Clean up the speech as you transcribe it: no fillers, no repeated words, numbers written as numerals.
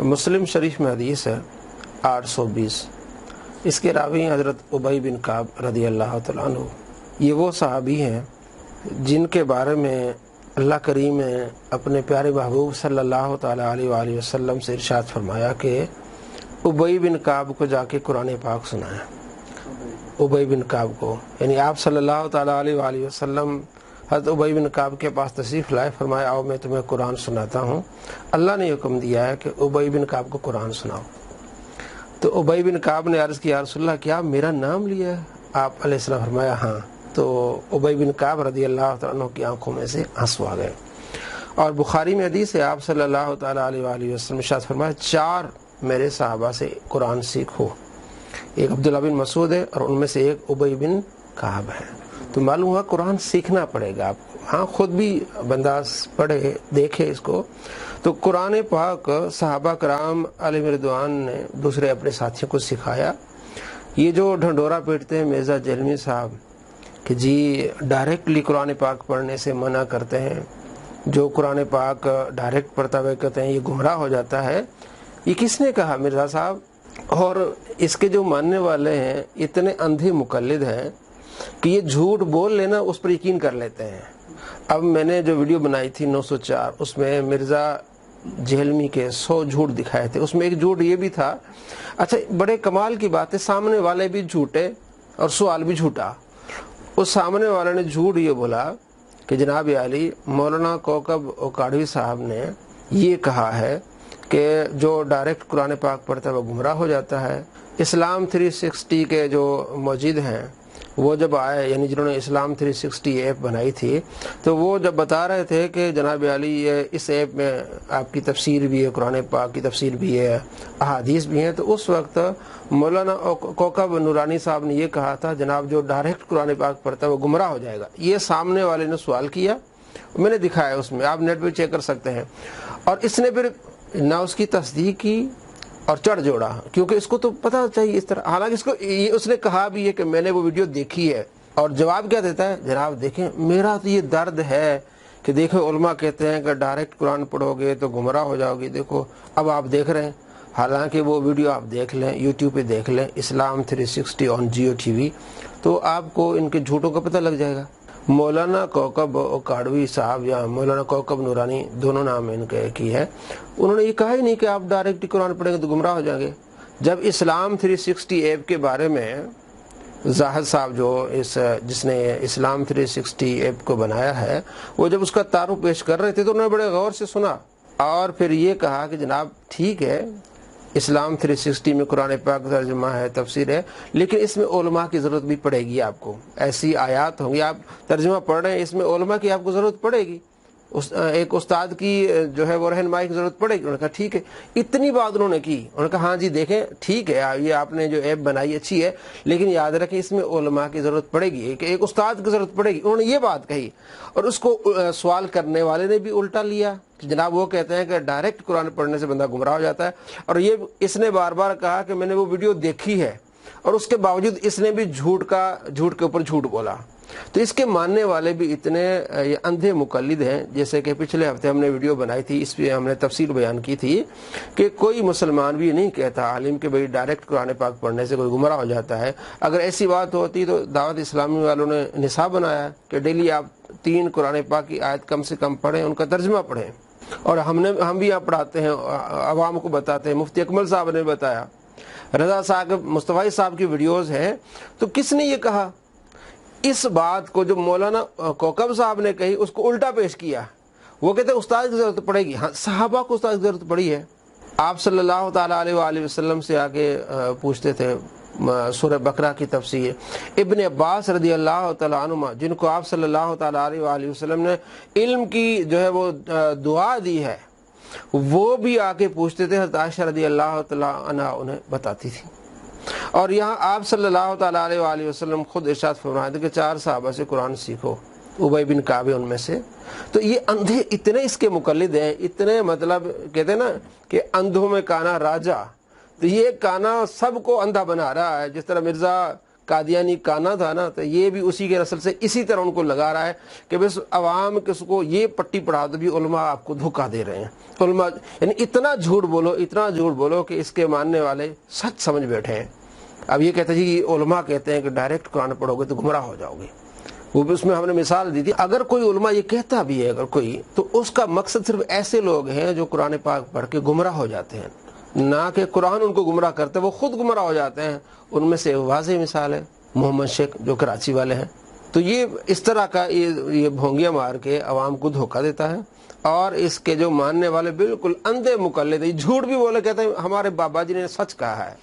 مسلم شریف میں حدیث ہے 820، اس کے راوی حضرت ابی بن کعب رضی اللہ تعالیٰ عنہ۔ یہ وہ صحابی ہیں جن کے بارے میں اللہ کریم نے اپنے پیارے محبوب صلی اللہ تعالیٰ علیہ وآلہ وسلم سے ارشاد فرمایا کہ ابی بن کعب کو جا کے قرآن پاک سنائیں۔ ابی بن کعب کو، یعنی آپ صلی اللہ تعالیٰ علیہ وآلہ وسلم حضرت ابی بن کعب کے پاس تشریف لائے، فرمایا آؤ میں تمہیں قرآن سناتا ہوں۔ اللہ نے حکم دیا ہے کہ ابی بن کعب کو قرآن سناؤ۔ تو ابی بن کعب نے عرض کیا یا رسول اللہ کیا میرا نام لیا ہے؟ آپ علیہ السلام فرمایا ہاں۔ تو ابی بن کعب رضی اللہ تعالیٰ عنہ کی آنکھوں میں سے آنسو آ گئے۔ اور بخاری میں حدیث ہے آپ صلی اللہ تعالیٰ علیہ وآلہ وسلم ارشاد فرمایا 4 میرے صحابہ سے قرآن سیکھو، ایک عبداللہ بن مسعود ہے اور ان میں سے ایک ابی بن کعب ہے۔ تو معلوم ہوا قرآن سیکھنا پڑے گا آپ کو، ہاں خود بھی بندہ پڑھے دیکھے اس کو۔ تو قرآن پاک صحابہ کرام علیہ رضوان نے دوسرے اپنے ساتھیوں کو سکھایا۔ یہ جو ڈھنڈورا پیٹتے ہیں مرزا جہلمی صاحب کہ جی ڈائریکٹلی قرآن پاک پڑھنے سے منع کرتے ہیں، جو قرآن پاک ڈائریکٹ پڑھتا ہوئے کہتے ہیں یہ گمراہ ہو جاتا ہے، یہ کس نے کہا مرزا صاحب؟ اور اس کے جو ماننے والے ہیں اتنے اندھے مقلد ہیں کہ یہ جھوٹ بول لینا اس پر یقین کر لیتے ہیں۔ اب میں نے جو ویڈیو بنائی تھی 904، اس میں مرزا جہلمی کے 100 جھوٹ دکھائے تھے، اس میں ایک جھوٹ یہ بھی تھا، اچھا بڑے کمال کی بات ہے، سامنے والے بھی جھوٹے اور سوال بھی جھوٹا۔ اس سامنے والے نے جھوٹ یہ بولا کہ جناب علی مولانا کوکب اوکاڑوی صاحب نے یہ کہا ہے کہ جو ڈائریکٹ قرآن پاک پڑھتا ہے وہ گمراہ ہو جاتا ہے۔ اسلام 360 کے جو موجود ہیں وہ جب آئے، یعنی جنہوں نے اسلام 360 ایپ بنائی تھی، تو وہ جب بتا رہے تھے کہ جناب علی یہ اس ایپ میں آپ کی تفسیر بھی ہے، قرآن پاک کی تفسیر بھی ہے، احادیث بھی ہیں، تو اس وقت مولانا کوکب نورانی صاحب نے یہ کہا تھا جناب جو ڈائریکٹ قرآن پاک پڑھتا ہے وہ گمراہ ہو جائے گا۔ یہ سامنے والے نے سوال کیا، میں نے دکھایا اس میں، آپ نیٹ پہ چیک کر سکتے ہیں۔ اور اس نے پھر نہ اس کی تصدیق کی اور چڑھ جوڑا، کیونکہ اس کو تو پتہ چاہیے اس طرح، حالانکہ اس نے کہا بھی ہے کہ میں نے وہ ویڈیو دیکھی ہے، اور جواب کیا دیتا ہے؟ جناب دیکھیں میرا تو یہ درد ہے کہ دیکھو علماء کہتے ہیں کہ ڈائریکٹ قرآن پڑھو گے تو گمراہ ہو جاؤ گے، دیکھو اب آپ دیکھ رہے ہیں۔ حالانکہ وہ ویڈیو آپ دیکھ لیں، یوٹیوب پہ دیکھ لیں، اسلام 360 آن جیو ٹی وی، تو آپ کو ان کے جھوٹوں کا پتہ لگ جائے گا۔ مولانا کوکب اوکاڑوی صاحب یا مولانا کوکب نورانی، دونوں نام ان کے ایک ہی ہے، انہوں نے یہ کہا ہی نہیں کہ آپ ڈائریکٹ قرآن پڑھیں گے تو گمراہ ہو جائیں گے۔ جب اسلام 360 ایپ کے بارے میں زاہد صاحب جس نے اسلام 360 ایپ کو بنایا ہے، وہ جب اس کا تعارف پیش کر رہے تھے تو انہوں نے بڑے غور سے سنا اور پھر یہ کہا کہ جناب ٹھیک ہے اسلام 360 میں قرآن پاک ترجمہ ہے، تفسیر ہے، لیکن اس میں علماء کی ضرورت بھی پڑے گی آپ کو، ایسی آیات ہوں گی آپ ترجمہ پڑھ رہے ہیں، اس میں علماء کی آپ کو ضرورت پڑے گی، ایک استاد کی جو ہے وہ رہنمائی کی ضرورت پڑے گی۔ انہوں نے کہا ٹھیک ہے، اتنی بات انہوں نے کی، انہوں نے کہا ہاں جی دیکھیں ٹھیک ہے یہ آپ نے جو ایپ بنائی اچھی ہے، لیکن یاد رکھیں اس میں علماء کی ضرورت پڑے گی، ایک استاد کی ضرورت پڑے گی۔ انہوں نے یہ بات کہی اور اس کو سوال کرنے والے نے بھی الٹا لیا کہ جناب وہ کہتے ہیں کہ ڈائریکٹ قرآن پڑھنے سے بندہ گمراہ ہو جاتا ہے، اور یہ اس نے بار بار کہا کہ میں نے وہ ویڈیو دیکھی ہے، اور اس کے باوجود اس نے بھی جھوٹ کے اوپر جھوٹ بولا۔ تو اس کے ماننے والے بھی اتنے یہ اندھے مقلد ہیں، جیسے کہ پچھلے ہفتے ہم نے ویڈیو بنائی تھی، اس پہ ہم نے تفصیل بیان کی تھی کہ کوئی مسلمان بھی نہیں کہتا عالم کہ بھئی ڈائریکٹ قرآن پاک پڑھنے سے کوئی گمراہ ہو جاتا ہے۔ اگر ایسی بات ہوتی تو دعوت اسلامی والوں نے نصاب بنایا کہ ڈیلی آپ 3 قرآن پاک کی آیت کم سے کم پڑھیں، ان کا ترجمہ پڑھیں، اور ہم بھی یہاں پڑھاتے ہیں، عوام کو بتاتے ہیں، مفتی اکمل صاحب نے بتایا، رضا صاحب مصطفی صاحب کی ویڈیوز ہیں۔ تو کس نے یہ کہا؟ اس بات کو جو مولانا کوکب صاحب نے کہی اس کو الٹا پیش کیا، وہ کہتے ہیں استاد کی ضرورت پڑے گی۔ ہاں صحابہ کو استاد کی ضرورت پڑی ہے۔ آپ صلی اللہ تعالیٰ علیہ وآلہ وسلم سے آگے پوچھتے تھے سورہ بقرہ کی تفسیر، ابن عباس رضی اللہ تعالیٰ عنہ جن کو آپ صلی اللہ تعالیٰ علیہ وآلہ وسلم نے علم کی جو ہے وہ دعا دی ہے، وہ بھی آ کے پوچھتے تھے، حضرت عائشہ رضی اللہ تعالیٰ عنہ انہیں بتاتی تھی۔ اور یہاں آپ صلی اللہ تعالیٰ علیہ وآلہ وسلم خود ارشاد فرماتے تھے کہ 4 صحابہ سے قرآن سیکھو، ابی بن کعب ان میں سے۔ تو یہ اندھے اتنے اس کے مقلد ہیں، اتنے مطلب کہتے ہیں نا کہ اندھوں میں کانا راجا، تو یہ کانا سب کو اندھا بنا رہا ہے، جس طرح مرزا قادیانی کانا تھا نا، تو یہ بھی اسی کے نسل سے اسی طرح ان کو لگا رہا ہے کہ بس عوام کس کو یہ پٹی پڑھا دو بھی علماء آپ کو دھوکہ دے رہے ہیں، علماء یعنی اتنا جھوٹ بولو کہ اس کے ماننے والے سچ سمجھ بیٹھے ہیں۔ اب یہ کہتے ہیں جی علماء کہتے ہیں کہ ڈائریکٹ قرآن پڑھو گے تو گمراہ ہو جاؤ گے، وہ بھی اس میں ہم نے مثال دی تھی۔ اگر کوئی علماء یہ کہتا بھی ہے اگر کوئی، تو اس کا مقصد صرف ایسے لوگ ہیں جو قرآن پاک پڑھ کے گمراہ ہو جاتے ہیں، نہ کہ قرآن ان کو گمراہ کرتے، وہ خود گمراہ ہو جاتے ہیں۔ ان میں سے واضح مثال ہے محمد شیخ جو کراچی والے ہیں۔ تو یہ اس طرح کا یہ بھونگیاں مار کے عوام کو دھوکہ دیتا ہے، اور اس کے جو ماننے والے بالکل اندھے مقلد ہیں، جھوٹ بھی بولے، کہتے ہیں ہمارے بابا جی نے سچ کہا ہے۔